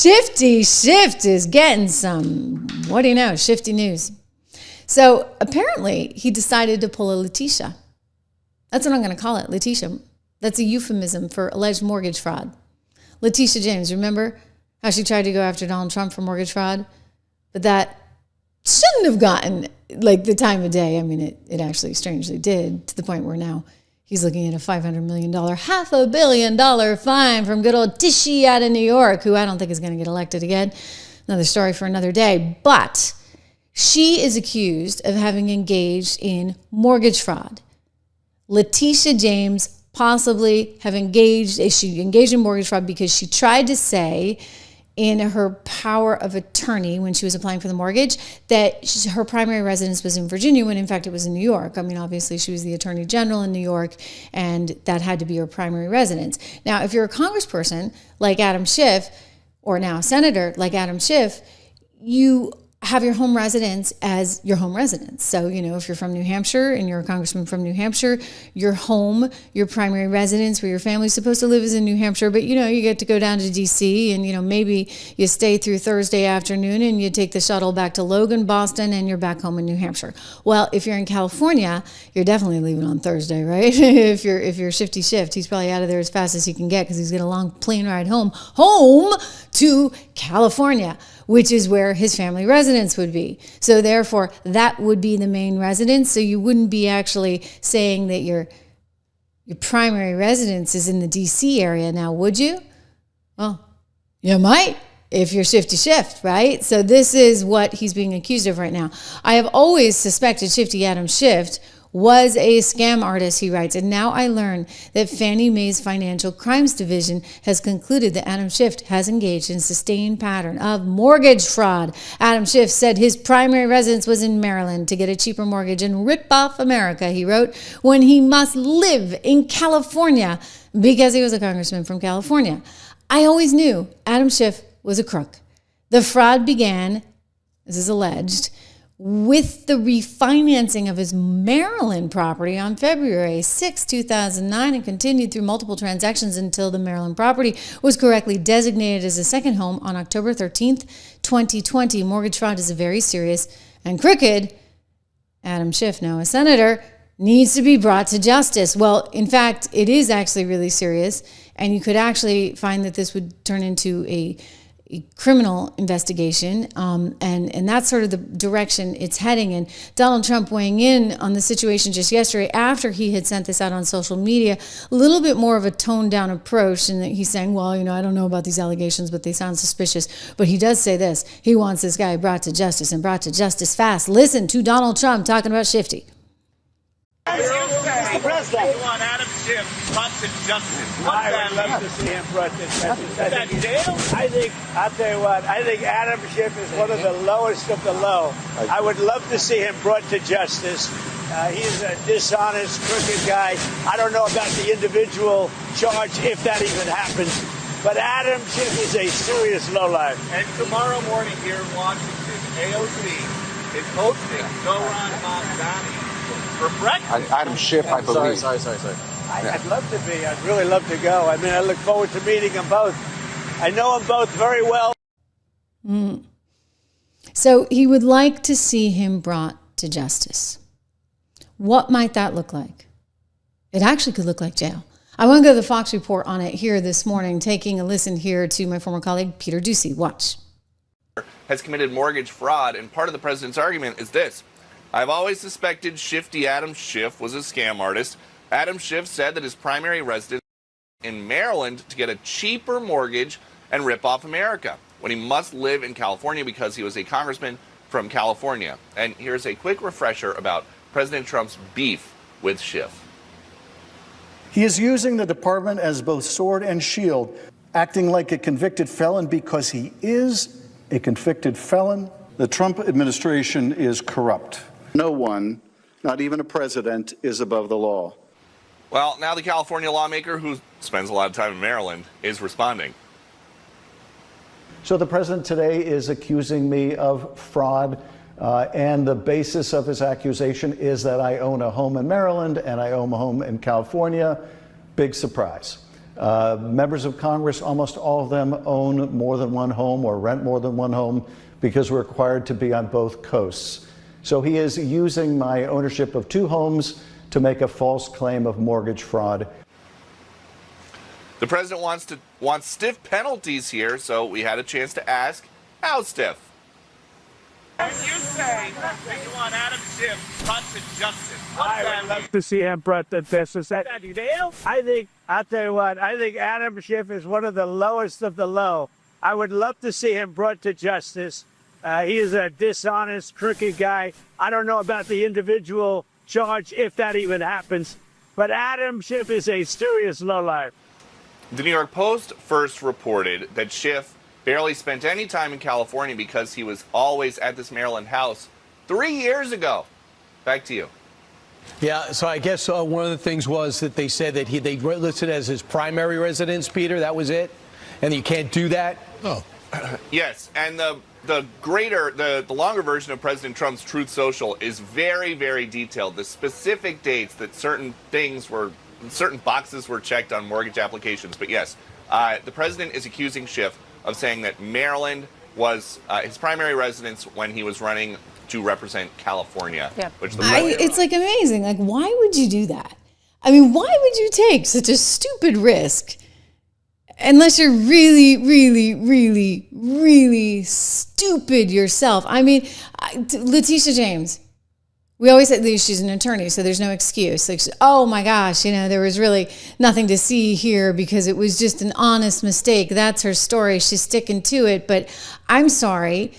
Shifty Shift is getting some, what do you know, shifty news. So apparently he decided to pull a Letitia. That's what I'm going to call it, Letitia. That's a euphemism for alleged mortgage fraud. Letitia James, remember how she tried to go after Donald Trump for mortgage fraud? But that shouldn't have gotten like the time of day. I mean, it actually strangely did, to the point where now he's looking at a $500 million, $500 million fine from good old Tishy out of New York, who I don't think is going to get elected again. Another story for another day. But she is accused of having engaged in mortgage fraud. Letitia James possibly she engaged in mortgage fraud because she tried to say in her power of attorney when she was applying for the mortgage that her primary residence was in Virginia when in fact it was in New York. I mean, obviously she was the attorney general in New York and that had to be her primary residence. Now, if you're a congressperson like Adam Schiff, or now a senator like Adam Schiff, you have your home residence as your home residence. So, you know, if you're from New Hampshire and you're a congressman from New Hampshire, your home, your primary residence where your family's supposed to live is in New Hampshire, but, you know, you get to go down to D.C. and, you know, maybe you stay through Thursday afternoon and you take the shuttle back to Logan, Boston, and you're back home in New Hampshire. Well, if you're in California, you're definitely leaving on Thursday, right? if you're Shifty Shift, he's probably out of there as fast as he can get because he's got a long plane ride home to California, which is where his family residence would be. So therefore, that would be the main residence. So you wouldn't be actually saying that your primary residence is in the DC area now, would you? Well, you might if you're Shifty Shift, right? So this is what he's being accused of right now. I have always suspected Shifty Adam Schiff was a scam artist, he writes, and now I learn that Fannie Mae's Financial Crimes Division has concluded that Adam Schiff has engaged in a sustained pattern of mortgage fraud. Adam Schiff said his primary residence was in Maryland to get a cheaper mortgage and rip off America, he wrote, when he must live in California because he was a congressman from California. I always knew Adam Schiff was a crook. The fraud began, this is alleged, with the refinancing of his Maryland property on February 6, 2009, and continued through multiple transactions until the Maryland property was correctly designated as a second home on October 13th, 2020. Mortgage fraud is a very serious and crooked. Adam Schiff, now a senator, needs to be brought to justice. Well, in fact, it is actually really serious, and you could actually find that this would turn into a criminal investigation, and that's sort of the direction it's heading. And Donald Trump weighing in on the situation just yesterday after he had sent this out on social media, a little bit more of a toned down approach, and he's saying, well, you know, I don't know about these allegations, but they sound suspicious. But he does say this: he wants this guy brought to justice, and brought to justice fast. Listen to Donald Trump talking about Shifty. Mr. President, we want Adam Schiff brought to justice. I would love to see him brought to justice. I'll tell you what, I think Adam Schiff is one of the lowest of the low. I would love to see him brought to justice. He's a dishonest, crooked guy. I don't know about the individual charge, if that even happens. But Adam Schiff is a serious lowlife. And tomorrow morning here in Washington, AOC is hosting Zoran Mamdani for breakfast. Adam Schiff, I believe. Sorry. I'd love to be. I'd really love to go. I mean, I look forward to meeting them both. I know them both very well. So he would like to see him brought to justice. What might that look like? It actually could look like jail. I want to go to the Fox Report on it here this morning, taking a listen here to my former colleague, Peter Doocy. Watch. Has committed mortgage fraud, and part of the president's argument is this: I've always suspected Shifty Adam Schiff was a scam artist. Adam Schiff said that his primary residence in Maryland to get a cheaper mortgage and rip off America when he must live in California because he was a congressman from California. And here's a quick refresher about President Trump's beef with Schiff. He is using the department as both sword and shield, acting like a convicted felon because he is a convicted felon. The Trump administration is corrupt. No one, not even a president, is above the law. Well, now the California lawmaker, who spends a lot of time in Maryland, is responding. So the president today is accusing me of fraud, and the basis of his accusation is that I own a home in Maryland and I own a home in California. Big surprise. Members of Congress, almost all of them own more than one home or rent more than one home because we're required to be on both coasts. So he is using my ownership of 2 homes to make a false claim of mortgage fraud. The president wants stiff penalties here, so we had a chance to ask, how stiff? And you say that you want Adam Schiff brought to justice. What's I that would mean? love to see him brought to justice. I'll tell you what, I think Adam Schiff is one of the lowest of the low. I would love to see him brought to justice. He is a dishonest, crooked guy. I don't know about the individual charge, if that even happens, but Adam Schiff is a serious lowlife. The New York Post first reported that Schiff barely spent any time in California because he was always at this Maryland house 3 years ago. Back to you. Yeah, so I guess one of the things was that they said that they listed as his primary residence, Peter. That was it, and you can't do that. Oh, Yes, and the longer version of President Trump's Truth Social is very, very detailed. The specific dates that certain boxes were checked on mortgage applications. But yes, the president is accusing Schiff of saying that Maryland was his primary residence when he was running to represent California. Yeah. Which It's like amazing. Like, why would you do that? I mean, why would you take such a stupid risk unless you're really, really, really, really stupid yourself? I mean, Letitia James, we always say she's an attorney, so there's no excuse. Like, oh my gosh, there was really nothing to see here because it was just an honest mistake. That's her story. She's sticking to it. But I'm sorry,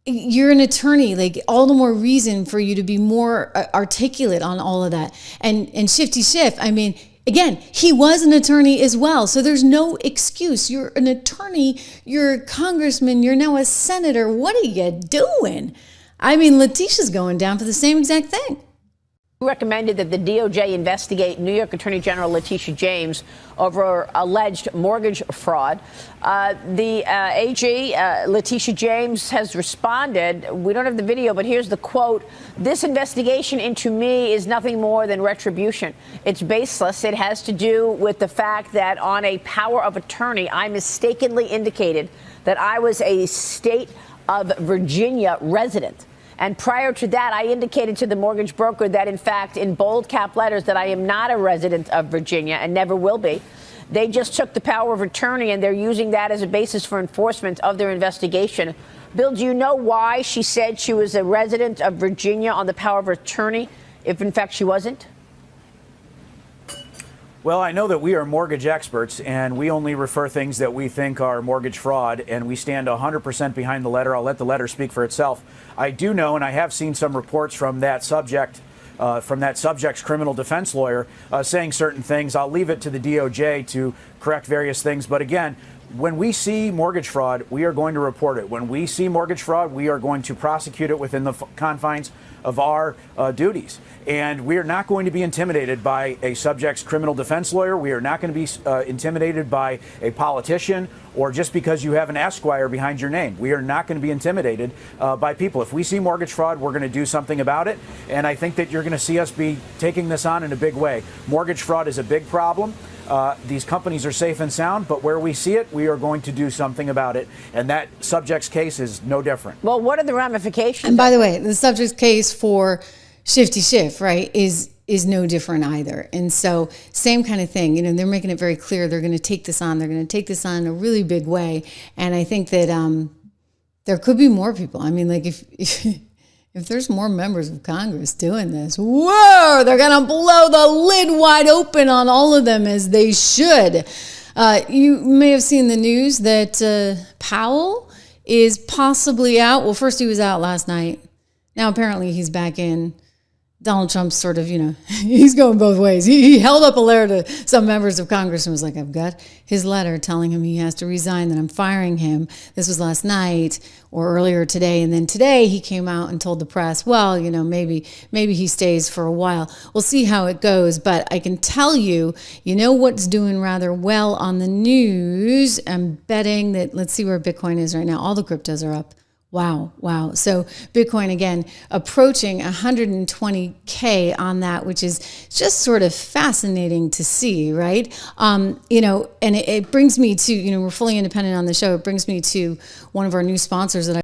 you're an attorney. Like, all the more reason for you to be more articulate on all of that. And Shifty Schiff, I mean, again, he was an attorney as well. So there's no excuse. You're an attorney. You're a congressman. You're now a senator. What are you doing? I mean, Letitia's going down for the same exact thing. Recommended that the DOJ investigate New York Attorney General Letitia James over alleged mortgage fraud. The AG, Letitia James, has responded. We don't have the video, but here's the quote. "This investigation into me is nothing more than retribution. It's baseless. It has to do with the fact that on a power of attorney, I mistakenly indicated that I was a state of Virginia resident. And prior to that, I indicated to the mortgage broker that, in fact, in bold cap letters, that I am not a resident of Virginia and never will be. They just took the power of attorney and they're using that as a basis for enforcement of their investigation." Bill, do you know why she said she was a resident of Virginia on the power of attorney, if in fact she wasn't? Well, I know that we are mortgage experts, and we only refer things that we think are mortgage fraud, and we stand 100% behind the letter. I'll let the letter speak for itself. I do know, and I have seen some reports from that subject, from that subject's criminal defense lawyer, saying certain things. I'll leave it to the DOJ to correct various things. But again, when we see mortgage fraud, we are going to report it. When we see mortgage fraud, we are going to prosecute it within the confines of our duties. And we are not going to be intimidated by a subject's criminal defense lawyer. We are not going to be intimidated by a politician or just because you have an Esquire behind your name. We are not going to be intimidated by people. If we see mortgage fraud, we're going to do something about it. And I think that you're going to see us be taking this on in a big way. Mortgage fraud is a big problem. These companies are safe and sound, but where we see it, we are going to do something about it. And that subject's case is no different. Well, what are the ramifications? And by the way, the subject's case for Shifty Schiff, right, is no different either. And so same kind of thing. They're making it very clear they're going to take this on. They're going to take this on in a really big way. And I think that there could be more people. I mean, like if there's more members of Congress doing this, whoa, they're going to blow the lid wide open on all of them, as they should. You may have seen the news that Powell is possibly out. Well, first he was out last night. Now apparently he's back in. Donald Trump's sort of, he's going both ways. He held up a letter to some members of Congress and was like, I've got his letter telling him he has to resign, that I'm firing him. This was last night or earlier today. And then today he came out and told the press, well, maybe he stays for a while. We'll see how it goes. But I can tell you, what's doing rather well on the news. I'm betting that, let's see where Bitcoin is right now. All the cryptos are up. Wow. Wow. So Bitcoin, again, approaching 120K on that, which is just sort of fascinating to see, right? You know, and it brings me to, you know, we're fully independent on the show. It brings me to one of our new sponsors that